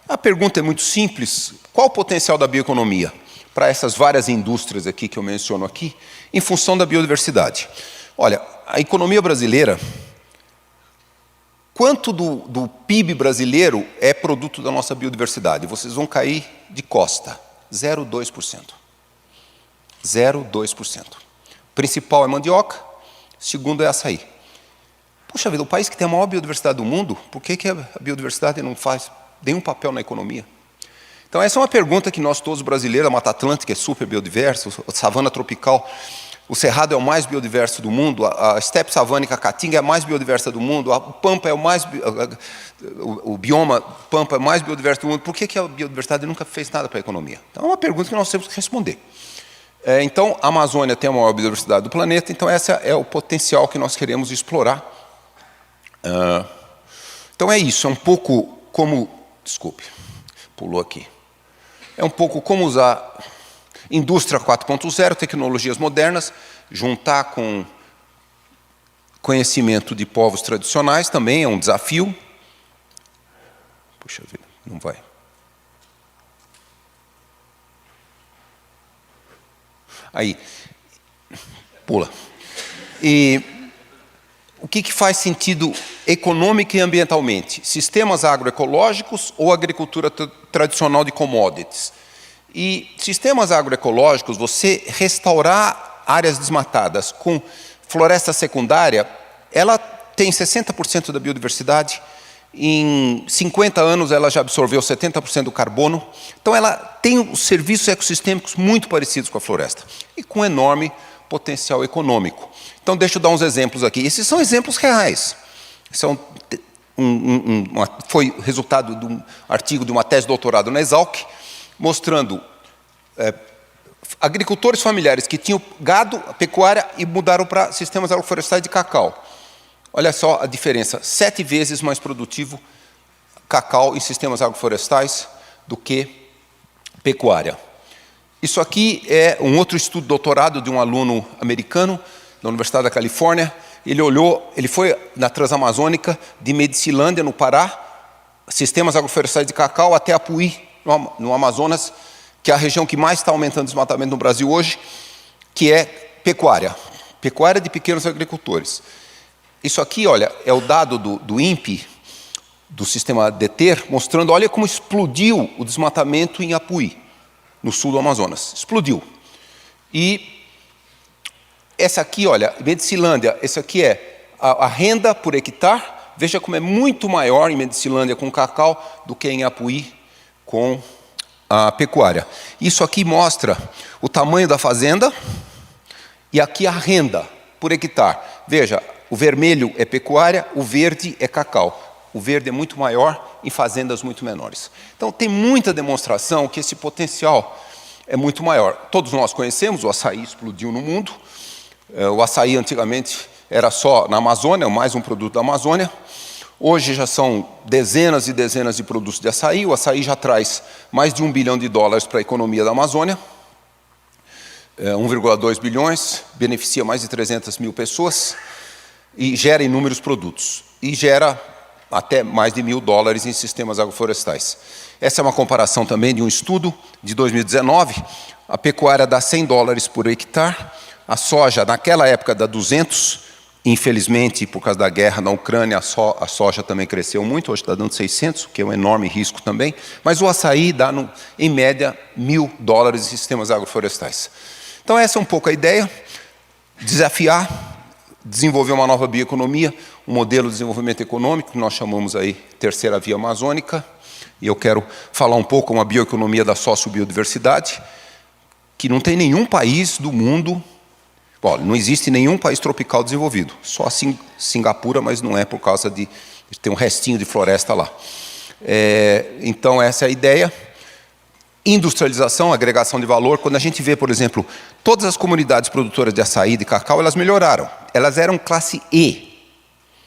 S2: A pergunta é muito simples: qual o potencial da bioeconomia para essas várias indústrias aqui que eu menciono aqui, em função da biodiversidade? Olha, a economia brasileira, quanto do PIB brasileiro é produto da nossa biodiversidade? Vocês vão cair de costa, 0,2%. 0,2%. O principal é mandioca, segundo é açaí. Puxa vida, o país que tem a maior biodiversidade do mundo, por que a biodiversidade não faz nenhum papel na economia? Então, essa é uma pergunta que nós todos brasileiros, a Mata Atlântica é super biodiversa, a savana tropical, o Cerrado é o mais biodiverso do mundo, a estepe savânica caatinga é a mais biodiversa do mundo, o Pampa é o bioma Pampa é o mais biodiverso do mundo. Por que a biodiversidade nunca fez nada para a economia? Então, é uma pergunta que nós temos que responder. Então, a Amazônia tem a maior biodiversidade do planeta, então esse é o potencial que nós queremos explorar. Então, é isso, é um pouco como... Desculpe, pulou aqui. É um pouco como usar indústria 4.0, tecnologias modernas, juntar com conhecimento de povos tradicionais, também é um desafio. Puxa vida, não vai. Aí, pula. E o que faz sentido econômico e ambientalmente? Sistemas agroecológicos ou agricultura tradicional de commodities? E sistemas agroecológicos, você restaurar áreas desmatadas com floresta secundária, ela tem 60% da biodiversidade, em 50 anos ela já absorveu 70% do carbono, então ela tem os serviços ecossistêmicos muito parecidos com a floresta, e com enorme potencial econômico. Então, deixa eu dar uns exemplos aqui. Esses são exemplos reais. São foi resultado de um artigo de uma tese de doutorado na Exalc, mostrando agricultores familiares que tinham gado, pecuária, e mudaram para sistemas agroflorestais de cacau. Olha só a diferença, 7 vezes mais produtivo cacau em sistemas agroflorestais do que pecuária. Isso aqui é um outro estudo de doutorado de um aluno americano da Universidade da Califórnia. Ele foi na Transamazônica, de Medicilândia, no Pará, sistemas agroflorestais de cacau, até Apuí, no Amazonas, que é a região que mais está aumentando o desmatamento no Brasil hoje, que é pecuária. Pecuária de pequenos agricultores. Isso aqui, olha, é o dado do INPE, do sistema DETER, mostrando, olha como explodiu o desmatamento em Apuí, no sul do Amazonas. Explodiu. E essa aqui, olha, Medicilândia, essa aqui é a renda por hectare. Veja como é muito maior em Medicilândia com cacau do que em Apuí com a pecuária. Isso aqui mostra o tamanho da fazenda e aqui a renda por hectare. Veja, o vermelho é pecuária, o verde é cacau. O verde é muito maior em fazendas muito menores. Então, tem muita demonstração que esse potencial é muito maior. Todos nós conhecemos, o açaí explodiu no mundo. O açaí, antigamente, era só na Amazônia, mais um produto da Amazônia. Hoje já são dezenas e dezenas de produtos de açaí. O açaí já traz mais de $1 bilhão para a economia da Amazônia. 1,2 bilhões, beneficia mais de 300 mil pessoas e gera inúmeros produtos. E gera até mais de $1.000 em sistemas agroflorestais. Essa é uma comparação também de um estudo de 2019. A pecuária dá $100 por hectare, a soja naquela época dá 200. Infelizmente, por causa da guerra na Ucrânia, a soja também cresceu muito, hoje está dando 600, o que é um enorme risco também. Mas o açaí dá, em média, $1.000 em sistemas agroflorestais. Então, essa é um pouco a ideia, desafiar, desenvolver uma nova bioeconomia, um modelo de desenvolvimento econômico, que nós chamamos aí terceira via amazônica, e eu quero falar um pouco uma bioeconomia da sociobiodiversidade, que não tem nenhum país do mundo, bom, não existe nenhum país tropical desenvolvido, só Singapura, mas não é por causa de ter um restinho de floresta lá. Então, essa é a ideia. Industrialização, agregação de valor. Quando a gente vê, por exemplo, todas as comunidades produtoras de açaí, de cacau, elas melhoraram. Elas eram classe E.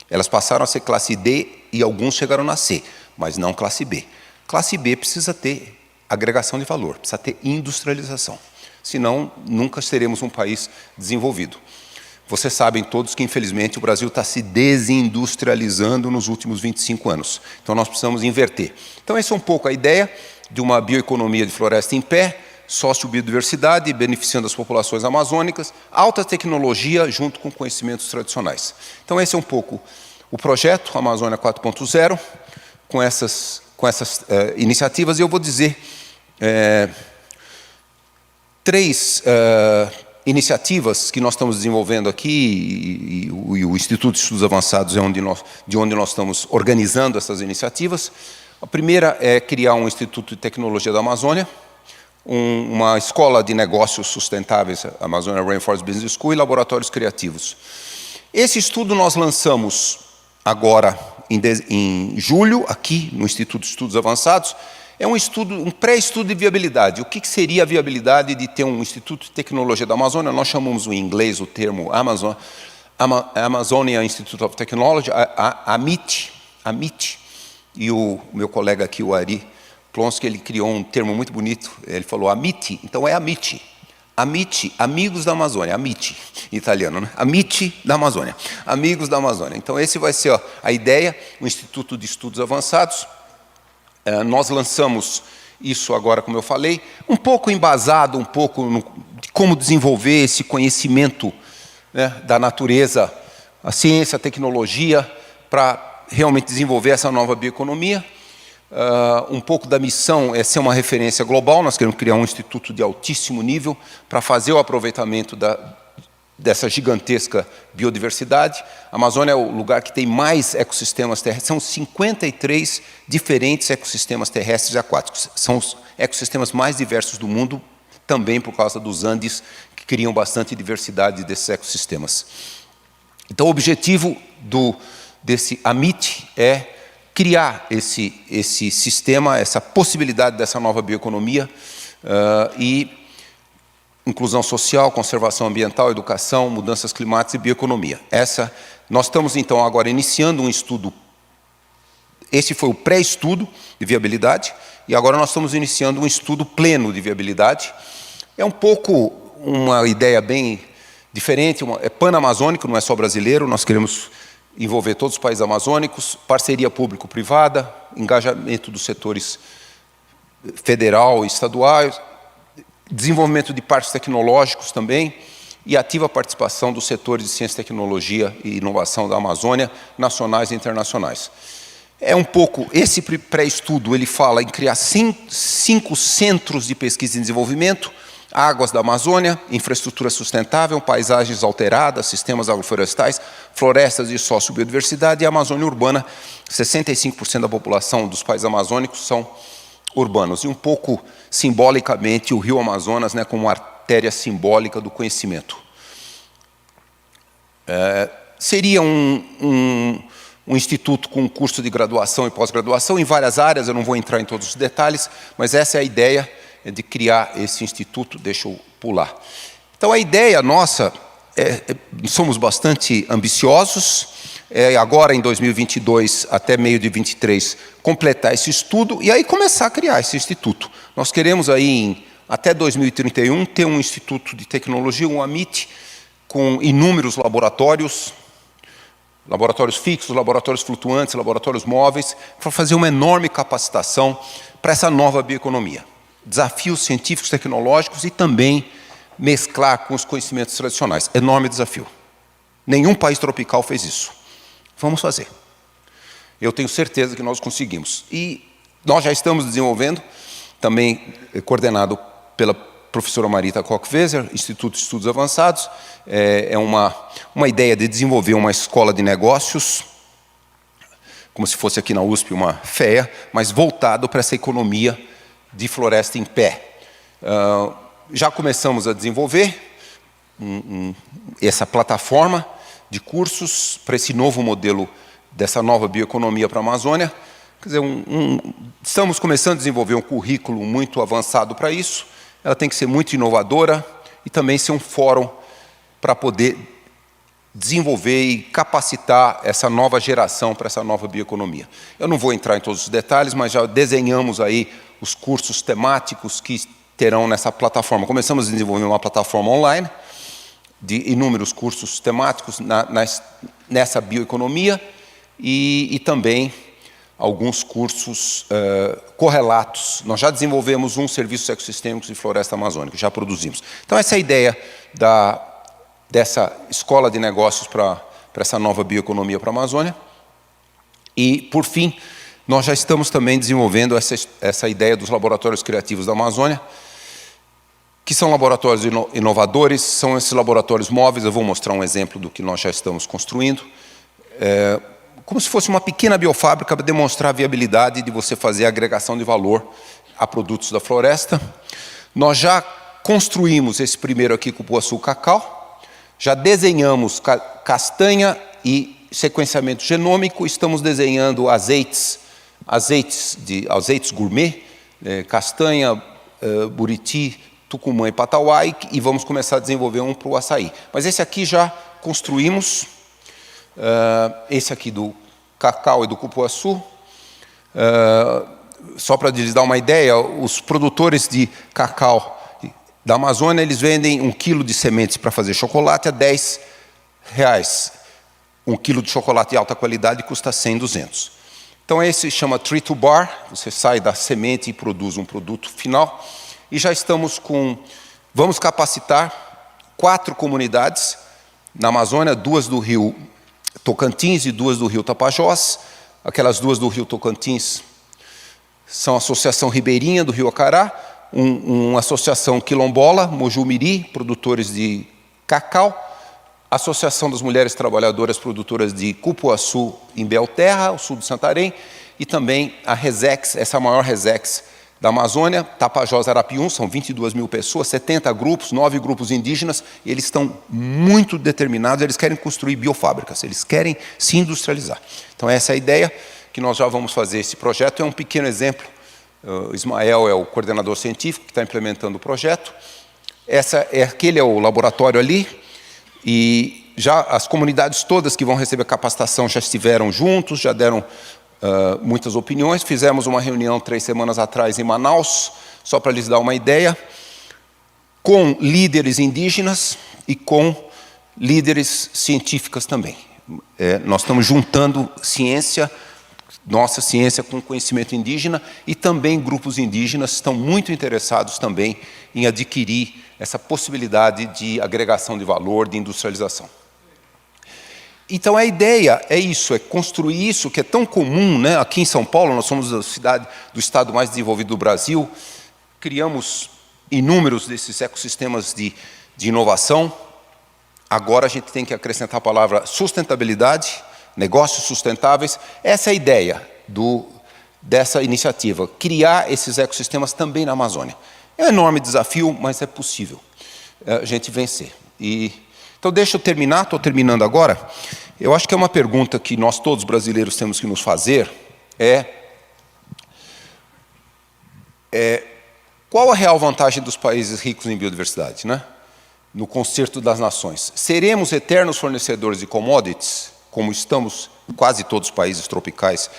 S2: Elas passaram a ser classe D e alguns chegaram na C, mas não classe B. Classe B precisa ter agregação de valor, precisa ter industrialização. Senão, nunca seremos um país desenvolvido. Vocês sabem todos que, infelizmente, o Brasil está se desindustrializando nos últimos 25 anos. Então, nós precisamos inverter. Então, essa é um pouco a ideia de uma bioeconomia de floresta em pé, sociobiodiversidade, beneficiando as populações amazônicas, alta tecnologia junto com conhecimentos tradicionais. Então, esse é um pouco o projeto Amazônia 4.0, com essas iniciativas. E eu vou dizer três iniciativas que nós estamos desenvolvendo aqui, e o Instituto de Estudos Avançados é de onde nós estamos organizando essas iniciativas. A primeira é criar um Instituto de Tecnologia da Amazônia, uma escola de negócios sustentáveis, Amazônia Rainforest Business School, e laboratórios criativos. Esse estudo nós lançamos agora em julho, aqui no Instituto de Estudos Avançados. É um pré-estudo de viabilidade. O que seria a viabilidade de ter um Instituto de Tecnologia da Amazônia? Nós chamamos em inglês o termo Amazonia Institute of Technology, AMIT. E o meu colega aqui, o Ari Plonsky, ele criou um termo muito bonito. Ele falou AMIT, então é AMIT. AMIT, Amigos da Amazônia. AMIT, italiano, né? AMIT da Amazônia. Amigos da Amazônia. Então, esse vai ser a ideia, o Instituto de Estudos Avançados. Nós lançamos isso agora, como eu falei, um pouco embasado, de como desenvolver esse conhecimento, né, da natureza, a ciência, a tecnologia, para realmente desenvolver essa nova bioeconomia. Um pouco da missão é ser uma referência global. Nós queremos criar um instituto de altíssimo nível para fazer o aproveitamento dessa gigantesca biodiversidade. A Amazônia é o lugar que tem mais ecossistemas terrestres. São 53 diferentes ecossistemas terrestres e aquáticos. São os ecossistemas mais diversos do mundo, também por causa dos Andes, que criam bastante diversidade desses ecossistemas. Então, o objetivo desse AMIT é criar esse sistema, essa possibilidade dessa nova bioeconomia e inclusão social, conservação ambiental, educação, mudanças climáticas e bioeconomia. Nós estamos, então, agora iniciando um estudo. Esse foi o pré-estudo de viabilidade, e agora nós estamos iniciando um estudo pleno de viabilidade, É um pouco uma ideia bem diferente, é pan-amazônico, não é só brasileiro, nós queremos envolver todos os países amazônicos, parceria público-privada, engajamento dos setores federal e estadual, desenvolvimento de parques tecnológicos também, e ativa participação dos setores de ciência, tecnologia e inovação da Amazônia, nacionais e internacionais. É um pouco, esse pré-estudo, ele fala em criar 5 centros de pesquisa e desenvolvimento, águas da Amazônia, infraestrutura sustentável, paisagens alteradas, sistemas agroflorestais, florestas e sociobiodiversidade, e a Amazônia urbana, 65% da população dos países amazônicos são urbanos. E um pouco simbolicamente o rio Amazonas, né, como artéria simbólica do conhecimento. Seria um instituto com curso de graduação e pós-graduação em várias áreas, eu não vou entrar em todos os detalhes, mas essa é a ideia de criar esse instituto. Deixa eu pular. Então, a ideia nossa, somos bastante ambiciosos, agora em 2022, até meio de 23, completar esse estudo e aí começar a criar esse instituto. Nós queremos aí, até 2031, ter um instituto de tecnologia, um AMIT, com inúmeros laboratórios fixos, laboratórios flutuantes, laboratórios móveis, para fazer uma enorme capacitação para essa nova bioeconomia. Desafios científicos, tecnológicos e também mesclar com os conhecimentos tradicionais. Enorme desafio. Nenhum país tropical fez isso. Vamos fazer. Eu tenho certeza que nós conseguimos. E nós já estamos desenvolvendo, também coordenado pela professora Marita Koch-Weser, Instituto de Estudos Avançados, é uma ideia de desenvolver uma escola de negócios, como se fosse aqui na USP uma FEA, mas voltado para essa economia de floresta em pé. Já começamos a desenvolver essa plataforma de cursos para esse novo modelo dessa nova bioeconomia para a Amazônia. Quer dizer, estamos começando a desenvolver um currículo muito avançado para isso. Ela tem que ser muito inovadora e também ser um fórum para poder desenvolver e capacitar essa nova geração para essa nova bioeconomia. Eu não vou entrar em todos os detalhes, mas já desenhamos aí os cursos temáticos que terão nessa plataforma. Começamos a desenvolver uma plataforma online de inúmeros cursos temáticos nessa bioeconomia e também alguns cursos correlatos. Nós já desenvolvemos um serviço ecossistêmicos de floresta amazônica, já produzimos. Então, essa é a ideia dessa escola de negócios para essa nova bioeconomia para a Amazônia. E, por fim, nós já estamos também desenvolvendo essa ideia dos laboratórios criativos da Amazônia, que são laboratórios inovadores, são esses laboratórios móveis. Eu vou mostrar um exemplo do que nós já estamos construindo. Como se fosse uma pequena biofábrica para demonstrar a viabilidade de você fazer a agregação de valor a produtos da floresta. Nós já construímos esse primeiro aqui, Cupuaçu Cacau, já desenhamos castanha e sequenciamento genômico, estamos desenhando azeites gourmet, castanha, buriti, tucumã e patauai, e vamos começar a desenvolver um para o açaí. Mas esse aqui já construímos, esse aqui do cacau e do cupuaçu. Só para lhes dar uma ideia, os produtores de cacau da Amazônia, eles vendem 1 quilo de sementes para fazer chocolate a R$10. 1 quilo de chocolate de alta qualidade custa 100, 200. Então esse chama Tree to Bar, você sai da semente e produz um produto final. E já estamos vamos capacitar 4 comunidades na Amazônia, 2 do rio Tocantins e 2 do rio Tapajós. Aquelas 2 do rio Tocantins são a Associação Ribeirinha do Rio Acará, uma associação quilombola, Mojumiri, produtores de cacau, Associação das Mulheres Trabalhadoras Produtoras de Cupuaçu em Belterra, ao sul de Santarém, e também a Resex, essa é a maior Resex da Amazônia, Tapajós Arapiuns, são 22 mil pessoas, 70 grupos, 9 grupos indígenas, e eles estão muito determinados, eles querem construir biofábricas, eles querem se industrializar. Então essa é a ideia, que nós já vamos fazer esse projeto, é um pequeno exemplo. O Ismael é o coordenador científico que está implementando o projeto. Aquele é o laboratório ali, e já as comunidades todas que vão receber capacitação já estiveram juntos, já deram muitas opiniões. Fizemos uma reunião 3 semanas atrás em Manaus, só para lhes dar uma ideia. com líderes indígenas e com líderes científicas também. Nós estamos juntando ciência, nossa ciência, com conhecimento indígena, e também grupos indígenas estão muito interessados também em adquirir essa possibilidade de agregação de valor, de industrialização. Então a ideia é isso, é construir isso que é tão comum, né? Aqui em São Paulo, nós somos a cidade do estado mais desenvolvido do Brasil, criamos inúmeros desses ecossistemas de inovação. Agora a gente tem que acrescentar a palavra sustentabilidade, negócios sustentáveis. Essa é a ideia dessa iniciativa, criar esses ecossistemas também na Amazônia. É um enorme desafio, mas é possível a gente vencer. Então deixa eu terminar, estou terminando agora. Eu acho que é uma pergunta que nós todos brasileiros temos que nos fazer, qual a real vantagem dos países ricos em biodiversidade, né? No concerto das nações? Seremos eternos fornecedores de commodities, como estamos quase todos os países tropicais,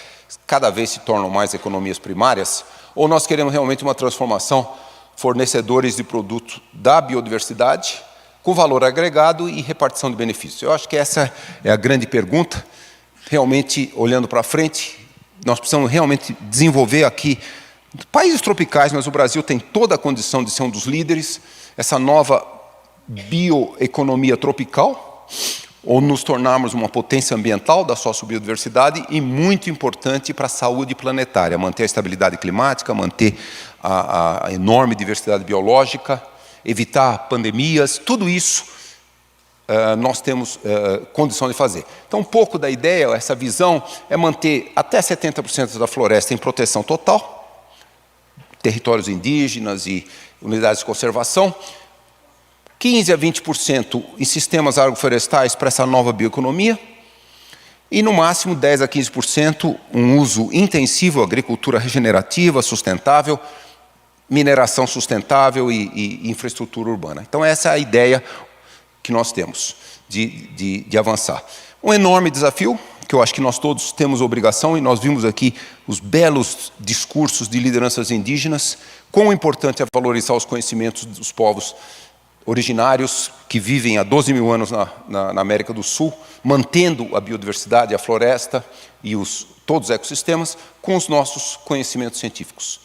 S2: cada vez se tornam mais economias primárias, ou nós queremos realmente uma transformação, fornecedores de produtos da biodiversidade, com valor agregado e repartição de benefícios? Eu acho que essa é a grande pergunta. Realmente, olhando para frente, nós precisamos realmente desenvolver aqui países tropicais, mas o Brasil tem toda a condição de ser um dos líderes, essa nova bioeconomia tropical, ou nos tornarmos uma potência ambiental da sociobiodiversidade, e muito importante para a saúde planetária, manter a estabilidade climática, manter a enorme diversidade biológica, evitar pandemias, tudo isso nós temos condição de fazer. Então, um pouco da ideia, essa visão, é manter até 70% da floresta em proteção total, territórios indígenas e unidades de conservação, 15% a 20% em sistemas agroflorestais para essa nova bioeconomia, e no máximo 10% a 15% um uso intensivo, agricultura regenerativa, sustentável, mineração sustentável e infraestrutura urbana. Então essa é a ideia que nós temos de avançar. Um enorme desafio, que eu acho que nós todos temos obrigação, e nós vimos aqui os belos discursos de lideranças indígenas, quão importante é valorizar os conhecimentos dos povos originários que vivem há 12 mil anos na América do Sul, mantendo a biodiversidade, a floresta e todos os ecossistemas com os nossos conhecimentos científicos.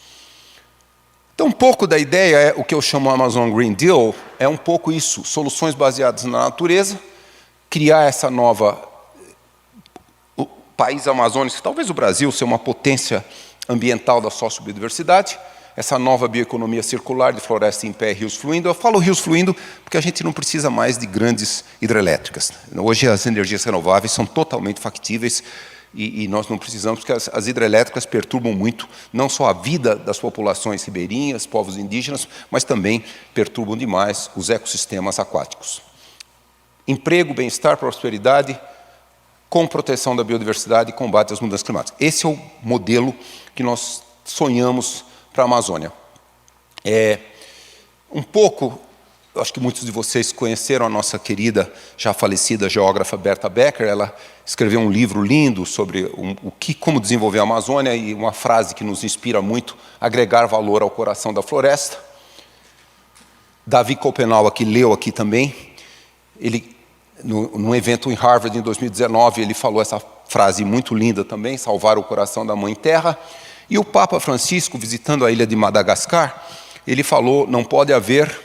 S2: Então, um pouco da ideia é o que eu chamo Amazon Green Deal, é um pouco isso, soluções baseadas na natureza, criar essa nova país amazônico, talvez o Brasil seja uma potência ambiental da sociobiodiversidade, essa nova bioeconomia circular de floresta em pé e rios fluindo. Eu falo rios fluindo porque a gente não precisa mais de grandes hidrelétricas. Hoje as energias renováveis são totalmente factíveis, e nós não precisamos, porque as hidrelétricas perturbam muito, não só a vida das populações ribeirinhas, povos indígenas, mas também perturbam demais os ecossistemas aquáticos. Emprego, bem-estar, prosperidade, com proteção da biodiversidade e combate às mudanças climáticas. Esse é o modelo que nós sonhamos para a Amazônia. Um pouco, acho que muitos de vocês conheceram a nossa querida, já falecida geógrafa Berta Becker. Ela escreveu um livro lindo sobre como desenvolver a Amazônia, e uma frase que nos inspira muito: agregar valor ao coração da floresta. Davi Copenau, que leu aqui também, ele, num evento em Harvard em 2019, ele falou essa frase muito linda também: salvar o coração da Mãe Terra. E o Papa Francisco, visitando a ilha de Madagascar, ele falou: não pode haver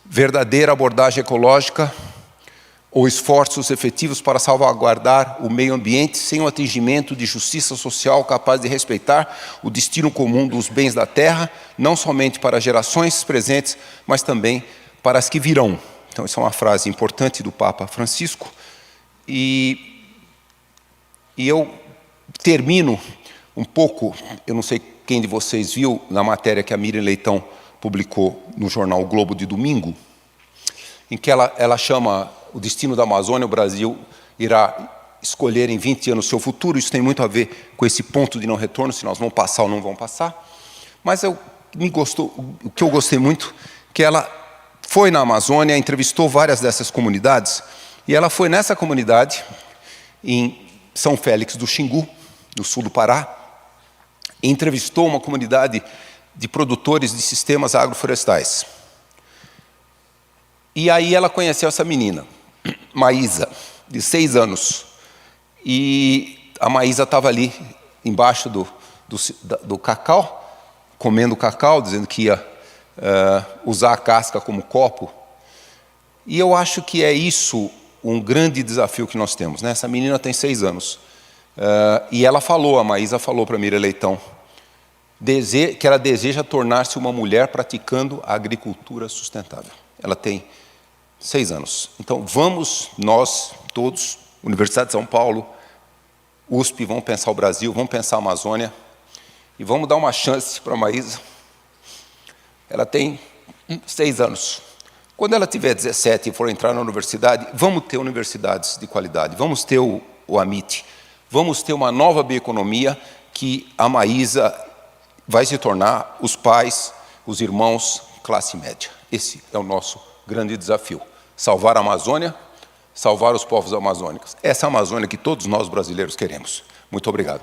S2: verdadeira abordagem ecológica ou esforços efetivos para salvaguardar o meio ambiente sem o atingimento de justiça social capaz de respeitar o destino comum dos bens da terra, não somente para gerações presentes, mas também para as que virão. Então, essa é uma frase importante do Papa Francisco. E eu termino um pouco, eu não sei quem de vocês viu na matéria que a Miriam Leitão publicou no jornal O Globo de domingo, em que ela chama o destino da Amazônia. O Brasil irá escolher em 20 anos o seu futuro. Isso tem muito a ver com esse ponto de não retorno, se nós vamos passar ou não vamos passar. Mas o que eu gostei muito, que ela foi na Amazônia, entrevistou várias dessas comunidades, e ela foi nessa comunidade, em São Félix do Xingu, no sul do Pará, e entrevistou uma comunidade de produtores de sistemas agroflorestais. E aí ela conheceu essa menina, Maísa, de 6 anos. E a Maísa estava ali embaixo do cacau, comendo cacau, dizendo que ia usar a casca como copo. E eu acho que é isso um grande desafio que nós temos, né? Essa menina tem 6 anos. E ela falou, a Maísa falou para Miriam Leitão, que ela deseja tornar-se uma mulher praticando a agricultura sustentável. Ela tem 6 anos. Então, vamos nós todos, Universidade de São Paulo, USP, vamos pensar o Brasil, vamos pensar a Amazônia, e vamos dar uma chance para a Maísa. Ela tem 6 anos. Quando ela tiver 17 e for entrar na universidade, vamos ter universidades de qualidade, vamos ter o AMIT, vamos ter uma nova bioeconomia que a Maísa vai se tornar os pais, os irmãos, classe média. Esse é o nosso grande desafio. Salvar a Amazônia, salvar os povos amazônicos. Essa é a Amazônia que todos nós brasileiros queremos. Muito obrigado.